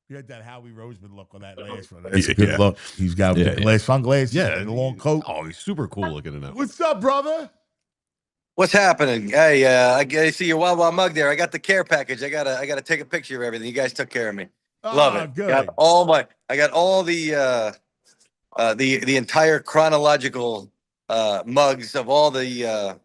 He had that Howie Roseman look on that last one. That's a good look. He's got last sunglasses and a long coat. Oh, he's super cool looking in that. What's up, brother? What's happening? Hey, I see your Wawa mug there. I got the care package. I gotta take a picture of everything. You guys took care of me. Love it. Good. I got all the entire chronological mugs of all the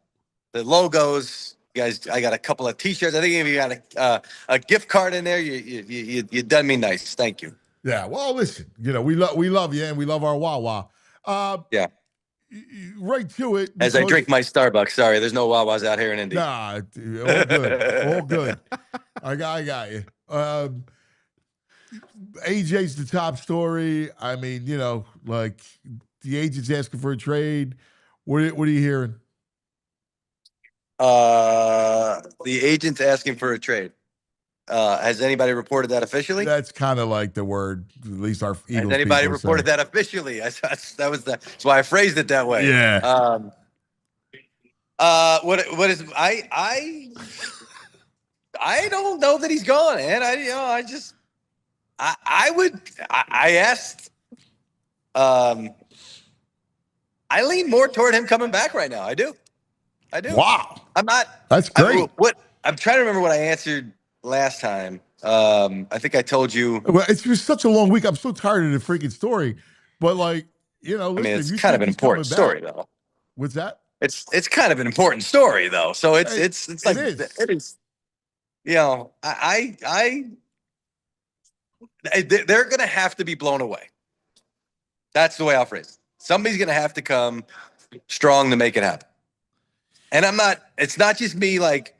logos. You guys, I got a couple of T-shirts. I think you got a gift card in there. You done me nice. Thank you. Yeah. Well, listen. We love you and we love our Wawa. Yeah. Right to it. As I drink my Starbucks. Sorry, there's no Wawas out here in Indy. Nah, all good. All good. I got you. AJ's the top story. I mean, like the agent's asking for a trade. What are you hearing? The agent's asking for a trade. Has anybody reported that officially? That's kind of like the word. At least our Eagles. Has anybody reported that officially? That's why I phrased it that way. Yeah. What is I don't know that he's gone, and I asked. I lean more toward him coming back right now. I do. Wow. I'm not. That's great. I'm trying to remember what I answered last time. I think I told you. Well, it's just such a long week. I'm so tired of the freaking story. But listen, it's kind of an important story, though. What's that? It's kind of an important story, though. So it's like it is. They're gonna have to be blown away. That's the way I'll phrase it. Somebody's gonna have to come strong to make it happen. And it's not just me, like,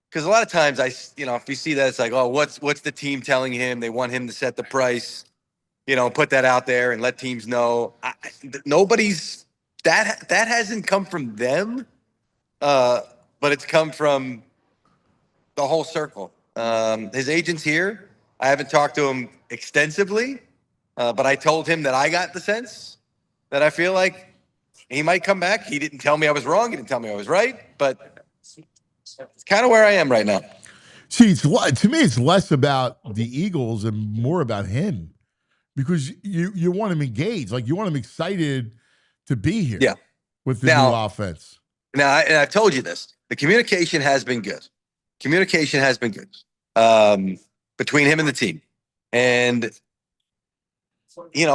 because a lot of times if you see that, it's like, oh, what's the team telling him? They want him to set the price, put that out there and let teams know. Nobody's that hasn't come from them, but it's come from the whole circle. His agent's here. I haven't talked to him extensively, but I told him that I got the sense that I feel like he might come back. He didn't tell me I was wrong. He didn't tell me I was right, but it's kind of where I am right now. See, to me, it's less about the Eagles and more about him, because you want him engaged, like you want him excited to be here. Yeah. With the new offense. Now, and I've told you this: the communication has been good. Between him and the team, and he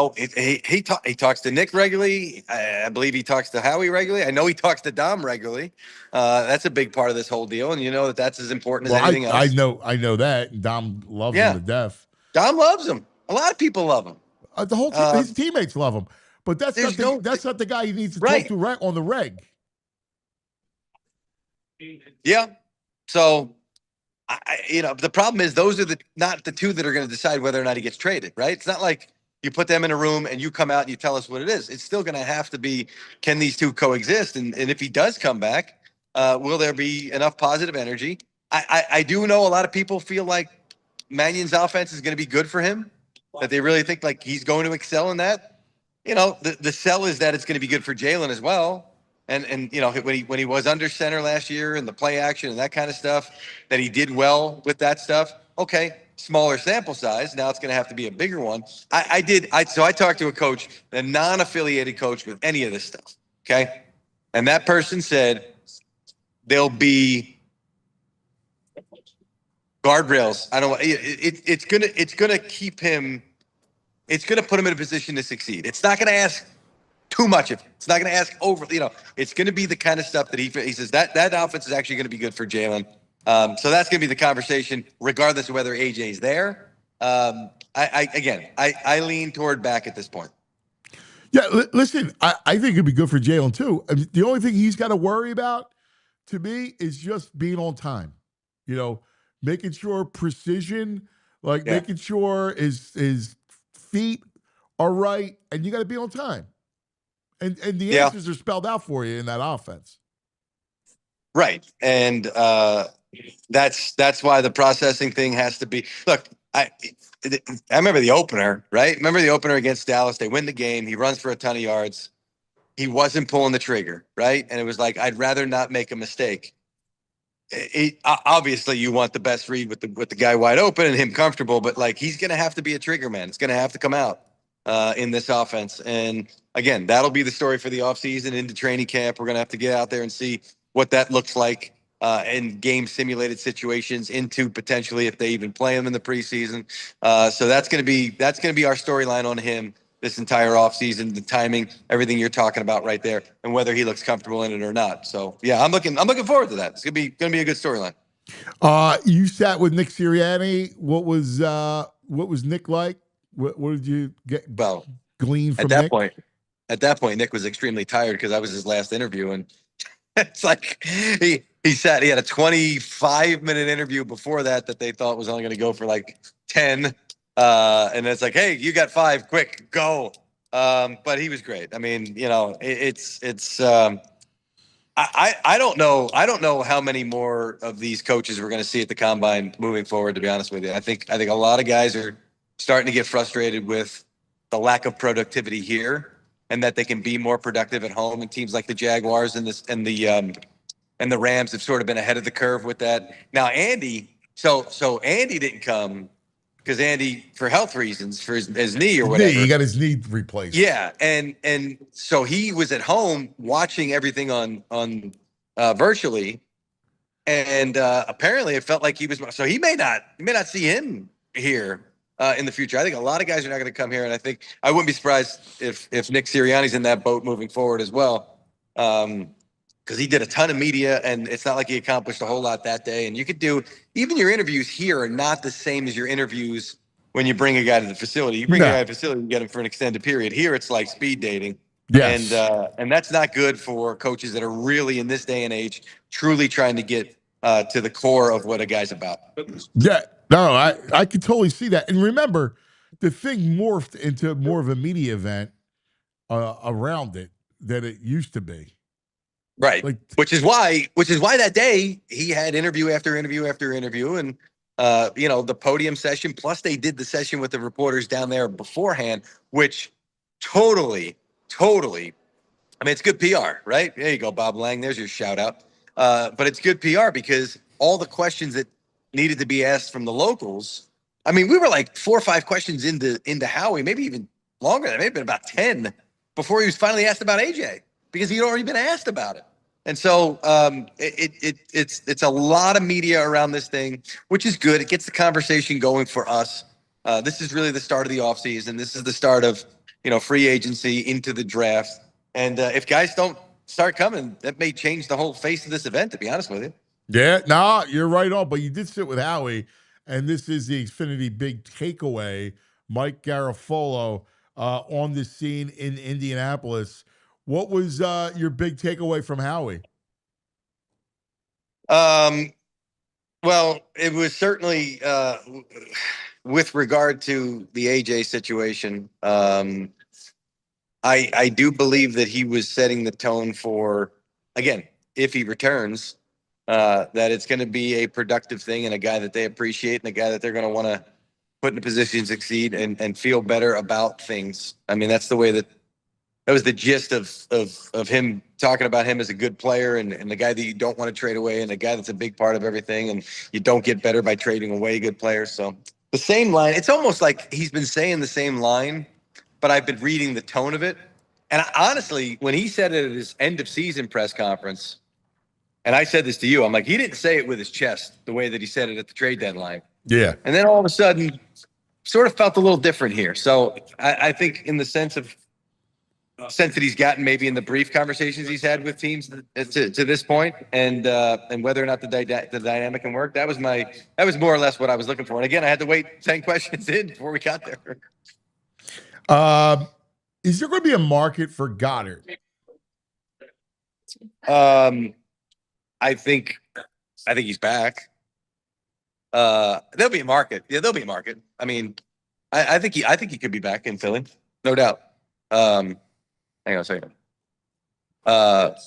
talks to Nick regularly. I believe he talks to Howie regularly. I know he talks to Dom regularly. That's a big part of this whole deal, and that's as important as anything else. I know that. And Dom loves him to death. Dom loves him. A lot of people love him. The whole team, his teammates love him. But that's not the guy he needs to talk to on the reg. Yeah. So, the problem is those are not the two that are going to decide whether or not he gets traded, right? It's not like you put them in a room and you come out and you tell us what it is. It's still going to have to be, can these two coexist? And if he does come back, will there be enough positive energy? I do know a lot of people feel like Mannion's offense is going to be good for him, that they really think like he's going to excel in that. The sell is that it's going to be good for Jaelan as well. And when he was under center last year and the play action and that kind of stuff, that he did well with that stuff. Okay, smaller sample size. Now it's going to have to be a bigger one. So I talked to a coach, a non-affiliated coach with any of this stuff. Okay, and that person said there'll be guardrails. I don't know. It's gonna keep him. It's gonna put him in a position to succeed. It's not gonna ask too much of it. It's not going to ask over, it's going to be the kind of stuff that he says that offense is actually going to be good for Jaelan. So that's going to be the conversation, regardless of whether AJ's there. I lean toward back at this point. Yeah, listen, I think it'd be good for Jaelan too. I mean, the only thing he's got to worry about, to me, is just being on time. Making sure precision, making sure his feet are right, and you got to be on time. And the answers are spelled out for you in that offense. Right. And that's why the processing thing has to be. Look, I remember the opener, right? Remember the opener against Dallas? They win the game. He runs for a ton of yards. He wasn't pulling the trigger, right? And it was like, I'd rather not make a mistake. obviously you want the best read with the guy wide open and him comfortable, but like he's going to have to be a trigger man. It's going to have to come out in this offense. And again, that'll be the story for the offseason into training camp. We're going to have to get out there and see what that looks like in game simulated situations into potentially if they even play him in the preseason. So that's going to be our storyline on him this entire offseason, the timing, everything you're talking about right there, and whether he looks comfortable in it or not. So yeah, I'm looking forward to that. It's gonna be a good storyline. You sat with Nick Sirianni. What was Nick like? What did you glean from Nick? At that point, Nick was extremely tired because I was his last interview, and it's like he had a 25-minute interview before that they thought was only going to go for like 10. And it's like, hey, you got 5, quick, go. But he was great. I mean, I don't know how many more of these coaches we're going to see at the combine moving forward, to be honest with you. I think a lot of guys are starting to get frustrated with the lack of productivity here, and that they can be more productive at home. And teams like the Jaguars and the Rams have sort of been ahead of the curve with that. Now, Andy, so Andy didn't come because Andy, for health reasons, for his knee or whatever. He got his knee replaced. Yeah, and so he was at home watching everything on virtually, and apparently it felt like he was. So he may not see him here in the future. I think a lot of guys are not going to come here, and I think I wouldn't be surprised if Nick Sirianni's in that boat moving forward as well. Because he did a ton of media, and it's not like he accomplished a whole lot that day. And you could do even your interviews here are not the same as your interviews when you bring a guy to the facility. You bring a guy to the facility, you get him for an extended period. Here, it's like speed dating. Yes. And that's not good for coaches that are really in this day and age truly trying to get to the core of what a guy's about. Yeah, no, I could totally see that. And remember, the thing morphed into more of a media event around it than it used to be. Right. Which is why that day he had interview after interview after interview, and the podium session, plus they did the session with the reporters down there beforehand, which totally, I mean, it's good PR, right? There you go, Bob Lang. There's your shout out. But it's good PR because all the questions that needed to be asked from the locals. I mean, we were like 4 or 5 questions into Howie, maybe even longer. That may have been about 10 before he was finally asked about AJ, because he'd already been asked about it. And so it's a lot of media around this thing, which is good. It gets the conversation going for us. This is really the start of the offseason. This is the start of free agency into the draft. And if guys don't start coming, that may change the whole face of this event, to be honest with you. Yeah, no, you're right on. But you did sit with Howie, and this is the Xfinity big takeaway. Mike Garafolo on the scene in Indianapolis. What was your big takeaway from Howie? Well, it was certainly with regard to the AJ situation. I do believe that he was setting the tone for, again, if he returns, that it's going to be a productive thing and a guy that they appreciate and a guy that they're going to want to put in a position to succeed and feel better about things. I mean, that's the way that was the gist of him talking about him as a good player and the guy that you don't want to trade away and the guy that's a big part of everything, and you don't get better by trading away good players. So the same line, it's almost like he's been saying the same line, but I've been reading the tone of it. And honestly, when he said it at his end of season press conference, and I said this to you, I'm like, he didn't say it with his chest the way that he said it at the trade deadline. Yeah. And then all of a sudden, sort of felt a little different here. So I think in the sense that he's gotten maybe in the brief conversations he's had with teams to this point, and whether or not the dynamic can work, that was more or less what I was looking for. And again, I had to wait 10 questions in before we got there. Is there going to be a market for Goddard? I think he's back. There'll be a market. Yeah, there'll be a market. I mean, I think he could be back in Philly, no doubt. Hang on a second. But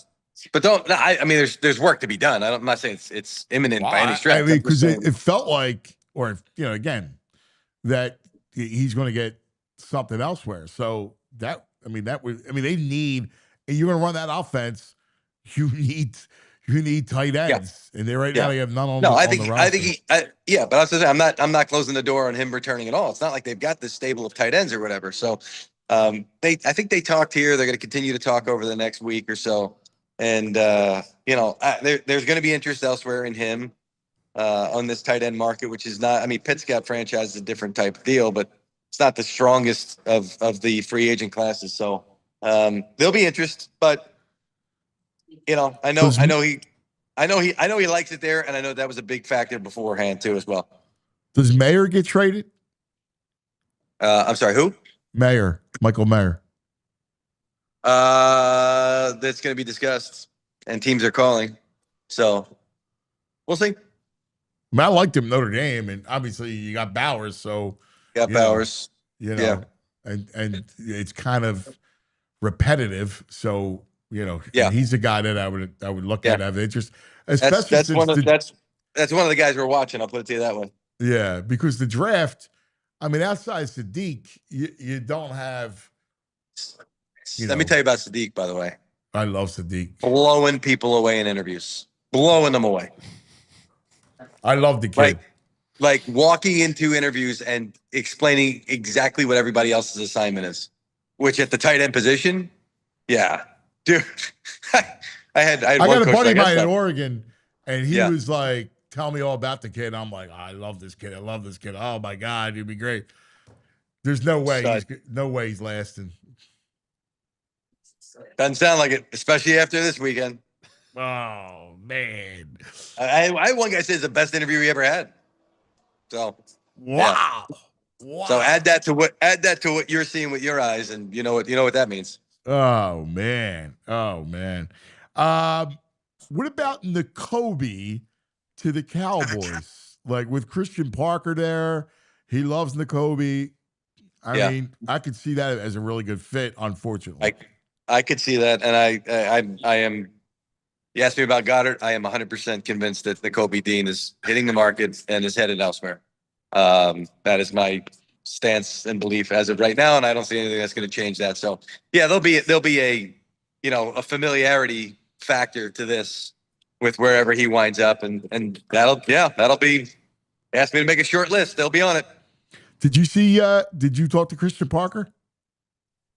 I mean, there's work to be done. I'm not saying it's imminent by any stretch. I mean, because it felt like, or again, that he's going to get something elsewhere. So they need. You're going to run that offense. You need you need tight Yeah. ends, and right now Yeah. they have none on No, the I on the think roster. yeah, but I was gonna say, I'm not closing the door on him returning at all. It's not like they've got this stable of tight ends or whatever. So I think they talked here. They're going to continue to talk over the next week or so. And there's going to be interest elsewhere in him on this tight end market, which is not, I mean, Pitt's got franchise is a different type of deal, but it's not the strongest of the free agent classes. So there'll be interest, but Does I know he likes it there, and I know that was a big factor beforehand too, as well. does Mayer get traded? I'm sorry, who? Mayer, Michael Mayer. That's going to be discussed, and teams are calling, so we'll see. I mean, I liked him Notre Dame, and obviously you got Bowers, so Got Bowers, and it's kind of repetitive. So and he's a guy that I would look at have interest, especially that's since that's one of the guys we're watching. I'll put it to you that way. Yeah, because the draft, I mean, outside Sadiq, you don't have. Let me tell you about Sadiq, by the way. I love Sadiq. Blowing people away in interviews, blowing them away. I love the kid. Like walking into interviews and explaining exactly what everybody else's assignment is, which at the tight end position, yeah, dude. I got a buddy of mine in Oregon, and he was like, "Tell me all about the kid." I'm like, "I love this kid. I love this kid. Oh my god, he'd be great." There's no way he's lasting. Doesn't sound like it, especially after this weekend. Oh man, I one guy says the best interview he ever had. So wow. So add that to what you're seeing with your eyes, and you know what that means. Oh man. What about Nakobe to the Cowboys? Like with Christian Parker there, he loves Nakobe. I mean, I could see that as a really good fit. Unfortunately, I could see that, and I am. You asked me about Goddard. I am 100% convinced that Nakobe Dean is hitting the market and is headed elsewhere. That is my stance and belief as of right now, and I don't see anything that's going to change that. So, yeah, there'll be a a familiarity factor to this with wherever he winds up, and that'll be. Ask me to make a short list. They'll be on it. Did you see? Did you talk to Christian Parker?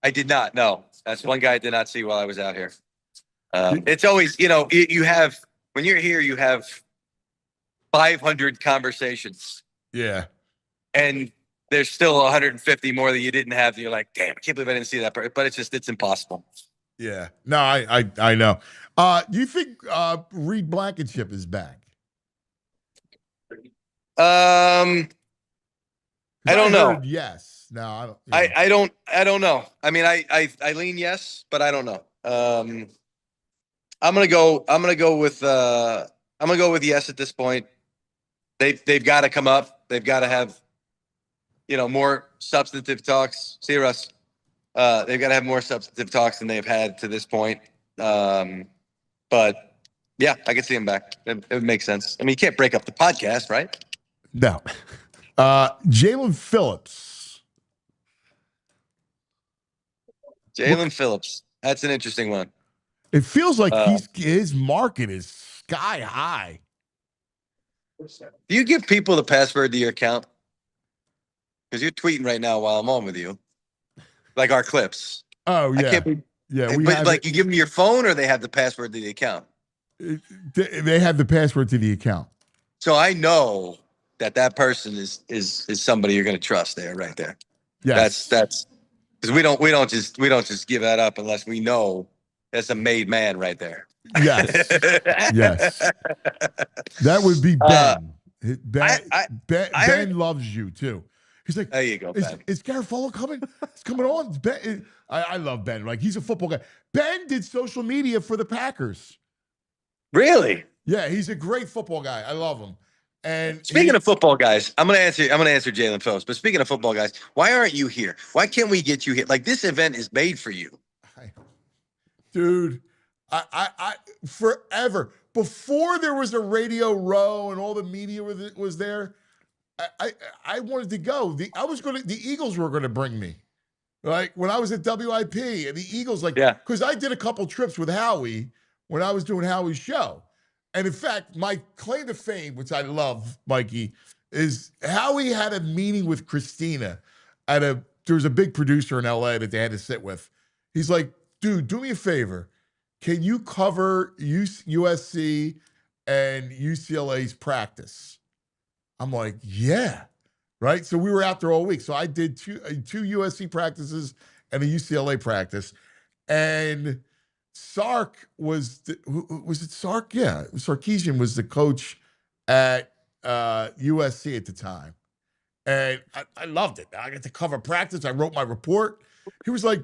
I did not. No, that's one guy I did not see while I was out here. It's always, you have, when you're here, you have 500 conversations. Yeah. And there's still 150 more that you didn't have. You're like, damn, I can't believe I didn't see that. But it's impossible. Yeah. No, I know. Do you think Reed Blankenship is back? I don't know. Yes. No, I don't. I don't know. I mean, I lean yes, but I don't know. I'm gonna go with yes at this point. They've got to come up. They've got to have, more substantive talks. See you, Russ. They've got to have more substantive talks than they've had to this point. But yeah, I can see him back. It makes sense. I mean, you can't break up the podcast, right? No. Jaelan Phillips. Jaelan Phillips. That's an interesting one. It feels like his market is sky high. Do you give people the password to your account? Because you're tweeting right now while I'm on with you, like our clips. Oh yeah, But like, you give them your phone, or they have the password to the account. They have the password to the account. So I know that person is somebody you're going to trust there, right there. Yes. That's because we don't just give that up unless we know that's a made man right there. Yes. Yes. That would be Ben. Ben loves you too. He's like, there you go, Ben. Is Garafolo coming? It's coming on. It's Ben. I love Ben. Like, he's a football guy. Ben did social media for the Packers. Really? Yeah, he's a great football guy. I love him. And speaking of football guys, I'm gonna answer Jaelan Phillips. But speaking of football guys, why aren't you here? Why can't we get you here? Like, this event is made for you. Dude, I forever, before there was a Radio Row and all the media was there, I wanted to go. The Eagles were going to bring me. Like, when I was at WIP, and the Eagles, because I did a couple trips with Howie when I was doing Howie's show. And in fact, my claim to fame, which I love, Mikey, is Howie had a meeting with Christina there was a big producer in LA that they had to sit with. He's like, dude, do me a favor. Can you cover USC and UCLA's practice? I'm like, yeah. Right. So we were out there all week. So I did two USC practices and a UCLA practice. And Sark was it Sark? Yeah, Sarkisian was the coach at USC at the time, and I loved it. I got to cover practice. I wrote my report. He was like,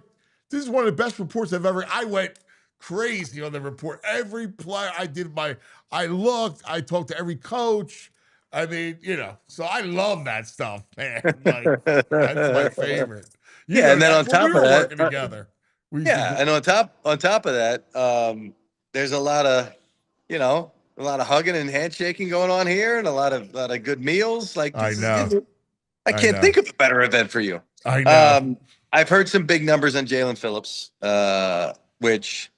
"This is one of the best reports I've ever." I went crazy on the report. Every player I looked. I talked to every coach. I mean, so I love that stuff, man. Like that's my favorite. You Yeah, know, and then that's on when we top of were that, working together. We used to yeah, and on top of that, there's a lot of hugging and handshaking going on here, and a lot of good meals. Like I this is know. good. I I can't know. think of a better event for you. I know. I've heard some big numbers on Jaelan Phillips, which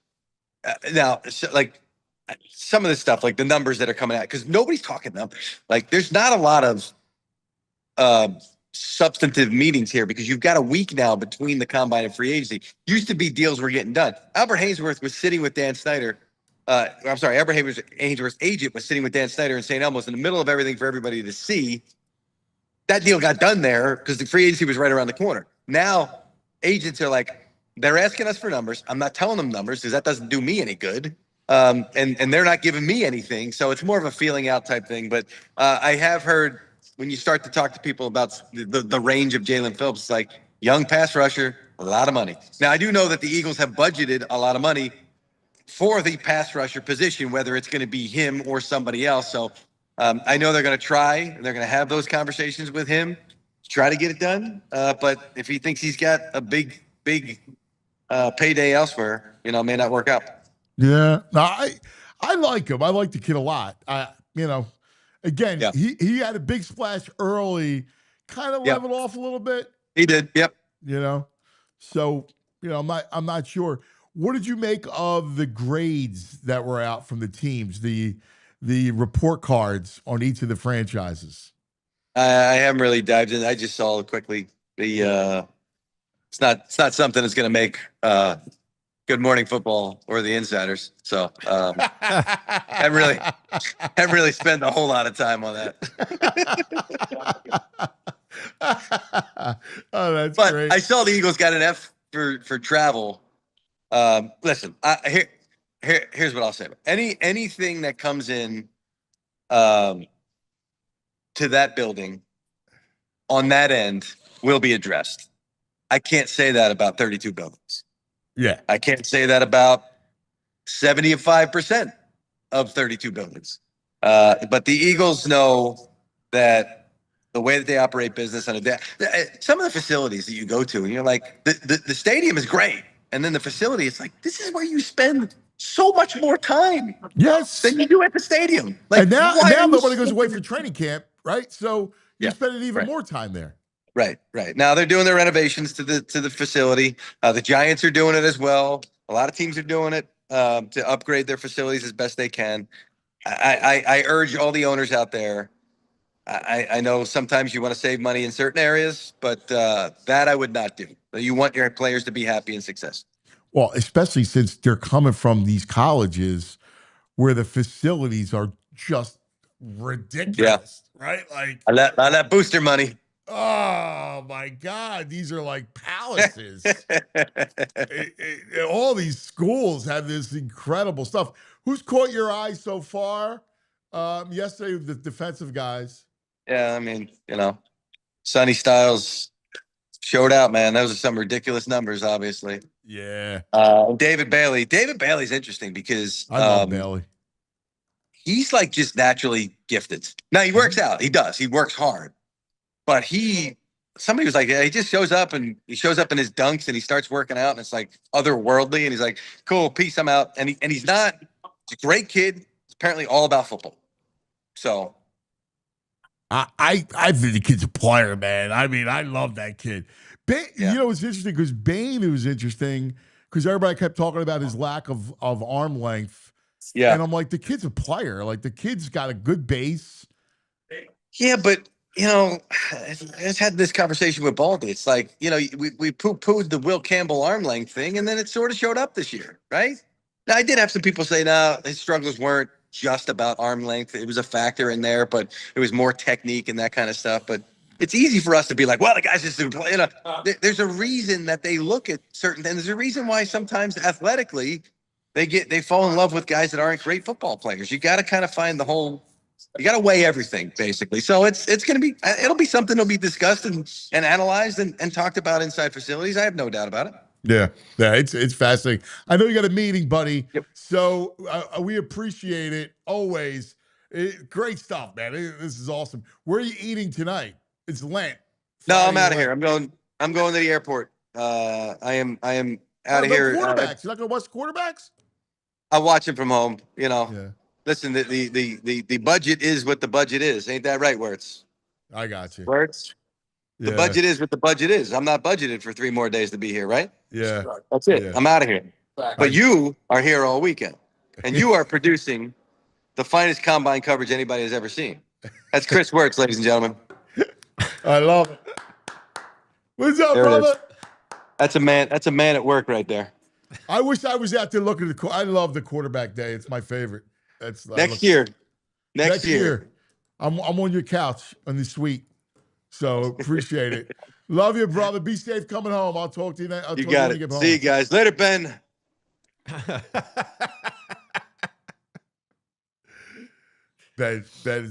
now like some of the stuff, like the numbers that are coming out, because nobody's talking numbers. Like there's not a lot of uh, substantive meetings here because you've got a week now between the combine and free agency. Used to be deals were getting done. Albert Hainsworth was sitting with Dan Snyder. I'm sorry, Albert Hainsworth's agent was sitting with Dan Snyder in St. Elmo's in the middle of everything for everybody to see. That deal got done there because the free agency was right around the corner. Now agents are like, they're asking us for numbers. I'm not telling them numbers because that doesn't do me any good. And they're not giving me anything. So it's more of a feeling out type thing. But I have heard when you start to talk to people about the range of Jaelan Phillips, it's like young pass rusher, a lot of money. Now, I do know that the Eagles have budgeted a lot of money for the pass rusher position, whether it's going to be him or somebody else. So I know they're going to try and they're going to have those conversations with him, try to get it done. But if he thinks he's got a big payday elsewhere, it may not work out. Yeah. No, I like him. I like the kid a lot. Again, Yeah. he had a big splash early, kind of Yep. leveled off a little bit. He did. Yep. So I'm not sure. What did you make of the grades that were out from the teams, the report cards on each of the franchises? I haven't really dived in. I just saw quickly the it's not something that's going to make Good Morning Football or the Insiders. So I really spent a whole lot of time on that. Oh, that's But great. I saw the Eagles got an F for travel. Listen, here's what I'll say. Anything that comes in to that building on that end will be addressed. I can't say that about 32 buildings. Yeah. I can't say that about 75% of 32 buildings. But the Eagles know that the way that they operate business on a day, some of the facilities that you go to, and you're like, the stadium is great. And then the facility, it's like, this is where you spend so much more time Yes. than you do at the stadium. Like, And now why are you nobody goes away spending- for training camp, right? So you Yeah, spend even right. more time there. Right. Now they're doing their renovations to the facility. The Giants are doing it as well. A lot of teams are doing it to upgrade their facilities as best they can. I urge all the owners out there. I know sometimes you want to save money in certain areas, but that I would not do. You want your players to be happy and successful. Well, especially since they're coming from these colleges where the facilities are just ridiculous, right? Like, On that booster money. oh my God, these are like palaces. All these schools have this incredible stuff. Who's caught your eye so far? Yesterday, the defensive guys. Yeah, I mean, Sonny Styles showed out, man. Those are some ridiculous numbers, obviously. Yeah. David Bailey. David Bailey's interesting because I love Bailey. He's like just naturally gifted. Now he works out. He does. He works hard. But somebody was like, yeah, he just shows up and he shows up in his dunks and he starts working out and it's like otherworldly. And he's like, cool, peace, I'm out. And he's not, he's a great kid. He's apparently all about football. So I think the kid's a player, man. I mean, I love that kid. It's interesting because Bane, it was interesting because everybody kept talking about his lack of arm length Yeah. And I'm like, the kid's a player. Like, the kid's got a good base. Yeah, but I just had this conversation with Baldy. It's like, we poo-pooed the Will Campbell arm length thing, and then it sort of showed up this year, right? Now, I did have some people say, no, his struggles weren't just about arm length. It was a factor in there, but it was more technique and that kind of stuff. But it's easy for us to be like, well, the guy's just there's a reason that they look at certain things. There's a reason why sometimes athletically they fall in love with guys that aren't great football players. You got to kind of find you got to weigh everything, basically. So it'll be something that'll be discussed and analyzed and talked about inside facilities. I have no doubt about it. Yeah, it's fascinating. I know you got a meeting, buddy. Yep. So we appreciate it always. Great stuff, man. This is awesome. Where are you eating tonight? It's Lent. No, I'm Friday out of Lent. here. I'm going to the airport. I am out of No here. quarterbacks. You're not going to watch quarterbacks? I watch it from home. Yeah, Listen, the budget is what the budget is. Ain't that right, Wertz? I got you. Wertz? The Yeah. budget is what the budget is. I'm not budgeted for 3 more days to be here, right? Yeah. That's it. Yeah. I'm out of here. But you are here all weekend, and you are producing the finest combine coverage anybody has ever seen. That's Chris Wertz, ladies and gentlemen. I love it. What's up, There it is. brother? That's a man. That's a man at work right there. I wish I was out there looking at I love the quarterback day. It's my favorite. Next year. Next year. I'm on your couch on the suite. So appreciate it. Love you, brother. Be safe coming home. I'll talk to you. You got it. See you guys later, Ben. That is